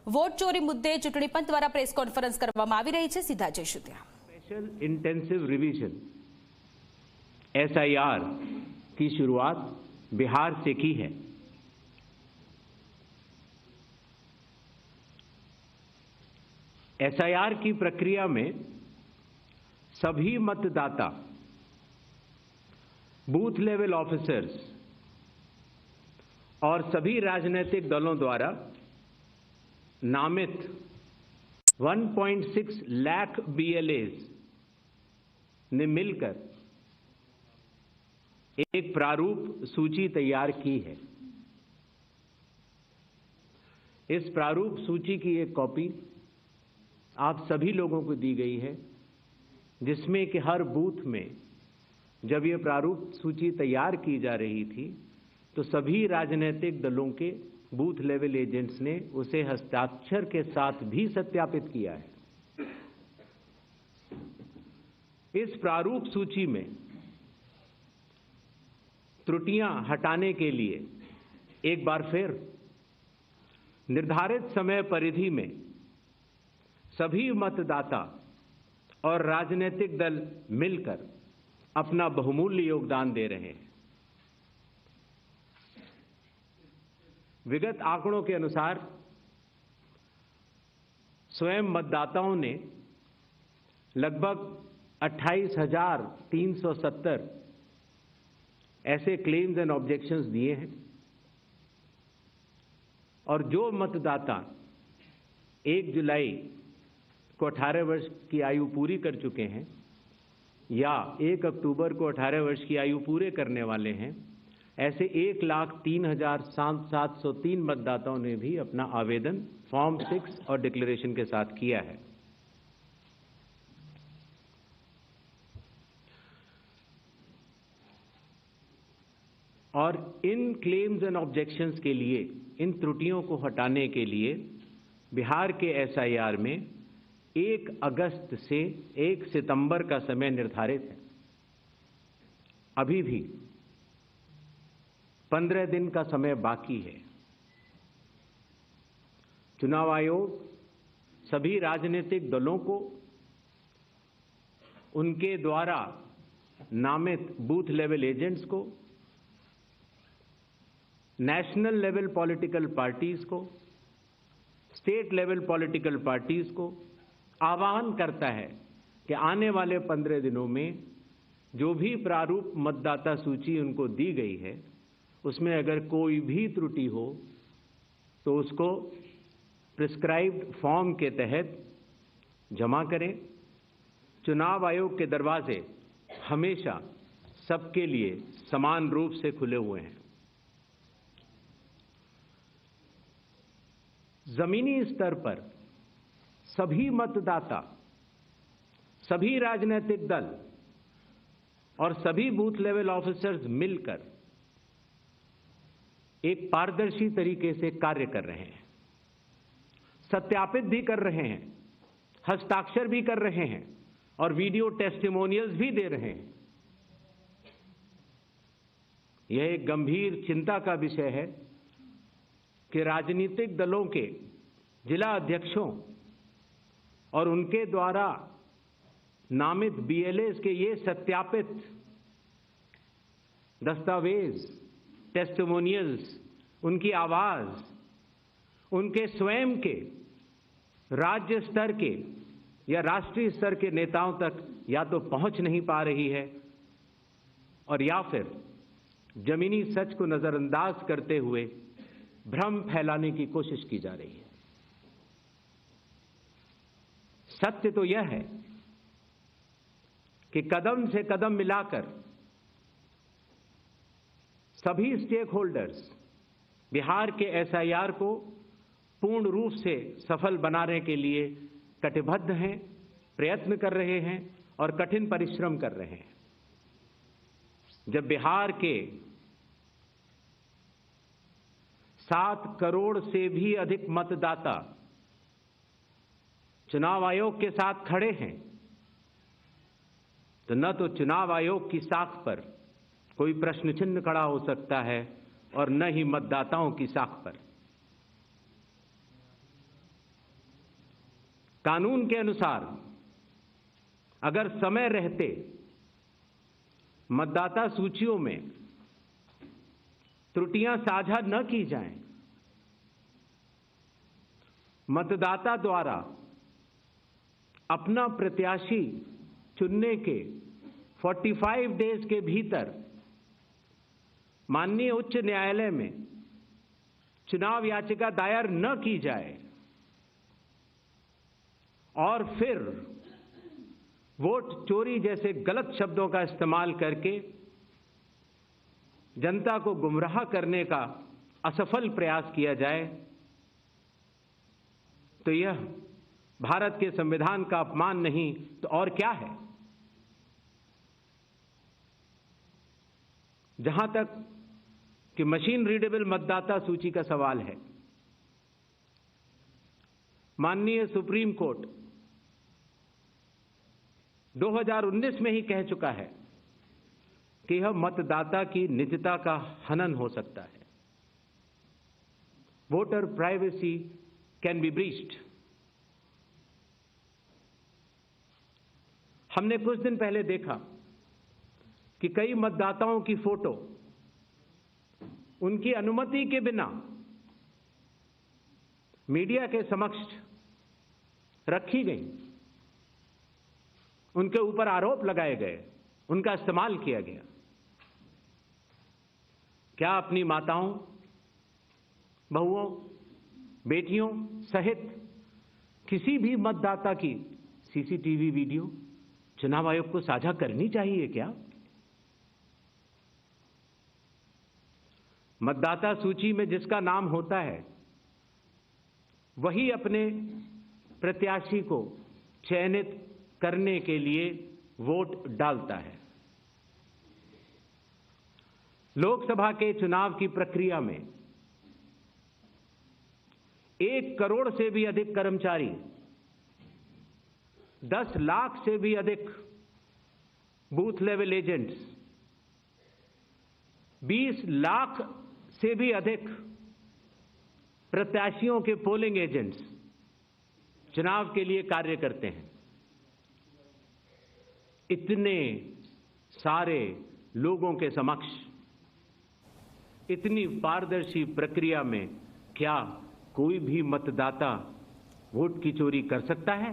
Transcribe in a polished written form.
Vote ચોરી મુદ્દે ચૂંટણી પંચ દ્વારા પ્રેસ કોન્ફરન્સ કરવામાં આવી રહી છે। સીધા જઈશું ત્યાં। स्पेशल इंटेंसिव रिवीजन SIR की शुरुआत बिहार से की है। SIR की प्रक्रिया में सभी मतदाता, बूथ लेवल ऑफिसर्स और सभी राजनीतिक दलों द्वारा नामित 1.6 लाख BLAs ने मिलकर एक प्रारूप सूची तैयार की है। इस प्रारूप सूची की एक कॉपी आप सभी लोगों को दी गई है, जिसमें कि हर बूथ में जब ये प्रारूप सूची तैयार की जा रही थी तो सभी राजनीतिक दलों के बूथ लेवल एजेंट्स ने उसे हस्ताक्षर के साथ भी सत्यापित किया है। इस प्रारूप सूची में त्रुटियां हटाने के लिए एक बार फिर निर्धारित समय परिधि में सभी मतदाता और राजनीतिक दल मिलकर अपना बहुमूल्य योगदान दे रहे हैं। विगत आंकड़ों के अनुसार स्वयं मतदाताओं ने लगभग 28,370 ऐसे क्लेम्स एंड ऑब्जेक्शंस दिए हैं और जो मतदाता 1 जुलाई को 18 वर्ष की आयु पूरी कर चुके हैं या 1 अक्टूबर को 18 वर्ष की आयु पूरे करने वाले हैं, ऐसे 1,03,703 मतदाताओं ने भी अपना आवेदन फॉर्म 6 और डिक्लेरेशन के साथ किया है। और इन क्लेम्स एंड ऑब्जेक्शंस के लिए, इन त्रुटियों को हटाने के लिए बिहार के SIR में 1 अगस्त से 1 सितंबर का समय निर्धारित है। अभी भी 15 दिन का समय बाकी है। चुनाव आयोग सभी राजनीतिक दलों को उनके द्वारा नामित बूथ लेवल एजेंट्स को, नेशनल लेवल पॉलिटिकल पार्टीज को, स्टेट लेवल पॉलिटिकल पार्टीज को आह्वान करता है कि आने वाले 15 दिनों में जो भी प्रारूप मतदाता सूची उनको दी गई है उसमें अगर कोई भी त्रुटि हो तो उसको प्रिस्क्राइब्ड फॉर्म के तहत जमा करें। चुनाव आयोग के दरवाजे हमेशा सबके लिए समान रूप से खुले हुए हैं। जमीनी स्तर पर सभी मतदाता, सभी राजनीतिक दल और सभी बूथ लेवल ऑफिसर्स मिलकर एक पारदर्शी तरीके से कार्य कर रहे हैं, सत्यापित भी कर रहे हैं, हस्ताक्षर भी कर रहे हैं और वीडियो टेस्टिमोनियल्स भी दे रहे हैं। यह एक गंभीर चिंता का विषय है कि राजनीतिक दलों के जिला अध्यक्षों और उनके द्वारा नामित BLAs के ये सत्यापित दस्तावेज, टेस्टिमोनियल्स, उनकी आवाज उनके स्वयं के राज्य स्तर के या राष्ट्रीय स्तर के नेताओं तक या तो पहुंच नहीं पा रही है और या फिर जमीनी सच को नजरअंदाज करते हुए भ्रम फैलाने की कोशिश की जा रही है। सत्य तो यह है कि कदम से कदम मिलाकर सभी स्टेक होल्डर्स बिहार के SIR को पूर्ण रूप से सफल बनाने के लिए कटिबद्ध हैं, प्रयत्न कर रहे हैं और कठिन परिश्रम कर रहे हैं। जब बिहार के 7 करोड़ से भी अधिक मतदाता चुनाव आयोग के साथ खड़े हैं तो न तो चुनाव आयोग की साख पर कोई प्रश्न चिन्ह खड़ा हो सकता है और न ही मतदाताओं की साख पर। कानून के अनुसार अगर समय रहते मतदाता सूचियों में त्रुटियां साझा न की जाएं, मतदाता द्वारा अपना प्रत्याशी चुनने के 45 डेज के भीतर माननीय उच्च न्यायालय में चुनाव याचिका दायर न की जाए और फिर वोट चोरी जैसे गलत शब्दों का इस्तेमाल करके जनता को गुमराह करने का असफल प्रयास किया जाए, तो यह भारत के संविधान का अपमान नहीं तो और क्या है। जहां तक कि मशीन रीडेबल मतदाता सूची का सवाल है, माननीय सुप्रीम कोर्ट 2019 में ही कह चुका है कि यह मतदाता की निजता का हनन हो सकता है। Voter privacy can be breached. हमने कुछ दिन पहले देखा कि कई मतदाताओं की फोटो उनकी अनुमति के बिना मीडिया के समक्ष रखी गई, उनके ऊपर आरोप लगाए गए, उनका इस्तेमाल किया गया। क्या अपनी माताओं, बहुओं, बेटियों सहित किसी भी मतदाता की सीसीटीवी वीडियो चुनाव आयोग को साझा करनी चाहिए क्या? मतदाता सूची में जिसका नाम होता है वही अपने प्रत्याशी को चयनित करने के लिए वोट डालता है। लोकसभा के चुनाव की प्रक्रिया में 1 करोड़ से भी अधिक कर्मचारी, 10 लाख से भी अधिक बूथ लेवल एजेंट्स, 20 लाख से भी अधिक प्रत्याशियों के पोलिंग एजेंट्स चुनाव के लिए कार्य करते हैं। इतने सारे लोगों के समक्ष इतनी पारदर्शी प्रक्रिया में क्या कोई भी मतदाता वोट की चोरी कर सकता है?